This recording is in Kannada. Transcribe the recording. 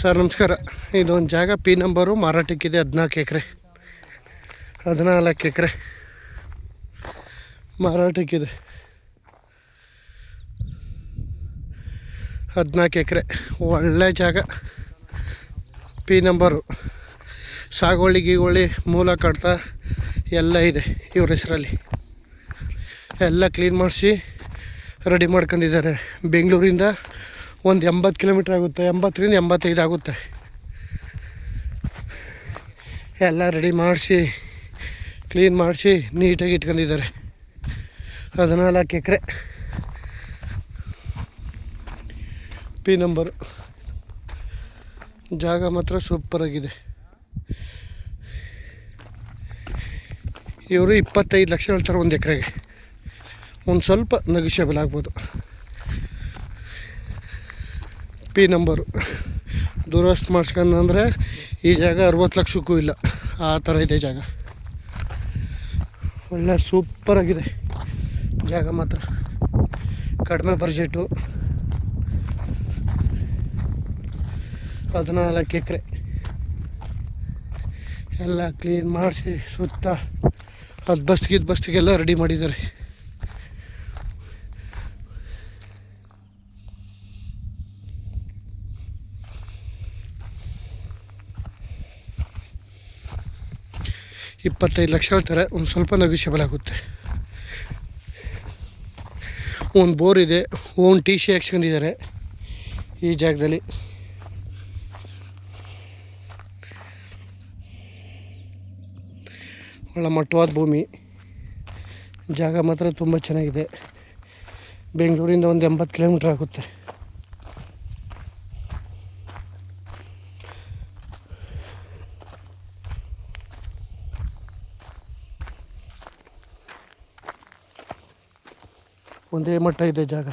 ಸರ್ ನಮಸ್ಕಾರ. ಇದೊಂದು ಜಾಗ ಪಿ ನಂಬರು ಮಾರಾಟಕ್ಕಿದೆ. 14 ಎಕರೆ 14 ಎಕರೆ ಮಾರಾಟಕ್ಕಿದೆ. 14 ಎಕರೆ ಒಳ್ಳೆ ಜಾಗ. ಪಿ ನಂಬರು ಸಾಗುವಳಿ ಗೀಗುವಳಿ ಮೂಲ ಕಡ್ತ ಎಲ್ಲ ಇದೆ ಇವ್ರ ಹೆಸರಲ್ಲಿ. ಎಲ್ಲ ಕ್ಲೀನ್ ಮಾಡಿಸಿ ರೆಡಿ ಮಾಡ್ಕೊಂಡಿದ್ದಾರೆ. ಬೆಂಗಳೂರಿಂದ ಒಂದು 80 ಕಿಲೋಮೀಟ್ರ್ ಆಗುತ್ತೆ, 80ರಿಂದ 85 ಆಗುತ್ತೆ. ಎಲ್ಲ ರೆಡಿ ಮಾಡಿಸಿ ಕ್ಲೀನ್ ಮಾಡಿಸಿ ನೀಟಾಗಿ ಇಟ್ಕೊಂಡಿದ್ದಾರೆ. 14 ಎಕರೆ ಪಿ ನಂಬರು. ಜಾಗ ಮಾತ್ರ ಸೂಪರಾಗಿದೆ. ಇವರು 25 ಲಕ್ಷ ಹೇಳ್ತಾರೆ ಒಂದು ಎಕರೆಗೆ. ಒಂದು ಸ್ವಲ್ಪ ನೆಗೋಷಿಯಬಲ್ ಆಗ್ಬೋದು. ಪಿ ನಂಬರು ದುರಸ್ತು ಮಾಡಿಸ್ಕೊಂಡ್ರೆ ಈ ಜಾಗ 60 ಲಕ್ಷಕ್ಕೂ ಇಲ್ಲ, ಆ ಥರ ಇದೆ ಜಾಗ. ಒಳ್ಳೆ ಸೂಪರಾಗಿದೆ ಜಾಗ ಮಾತ್ರ. ಕಡಿಮೆ ಬಡ್ಜೆಟು. 14 ಎಕರೆ ಎಲ್ಲ ಕ್ಲೀನ್ ಮಾಡಿಸಿ ಸುತ್ತ ಅದು ಬಸ್ತಿಗೆಲ್ಲ ರೆಡಿ ಮಾಡಿದ್ದಾರೆ. $25 ಲಕ್ಷ ಹೇಳ್ತಾರೆ. ಒಂದು ಸ್ವಲ್ಪ ನೆಗೋಷಿಯಬಲ್ ಆಗುತ್ತೆ. ಒಂದು ಬೋರ್ ಇದೆ. ಓನ್ ಟಿ ಸಿ ಹಾಕ್ಸ್ಕೊಂಡಿದ್ದಾರೆ ಈ ಜಾಗದಲ್ಲಿ. ಒಳ್ಳೆ ಮಟ್ಟವಾದ ಭೂಮಿ. ಜಾಗ ಮಾತ್ರ ತುಂಬ ಚೆನ್ನಾಗಿದೆ. ಬೆಂಗಳೂರಿಂದ ಒಂದು 80 ಕಿಲೋಮೀಟ್ರ್ ಆಗುತ್ತೆ. ಒಂದೇ ಮಟ್ಟ ಇದೆ ಜಾಗ.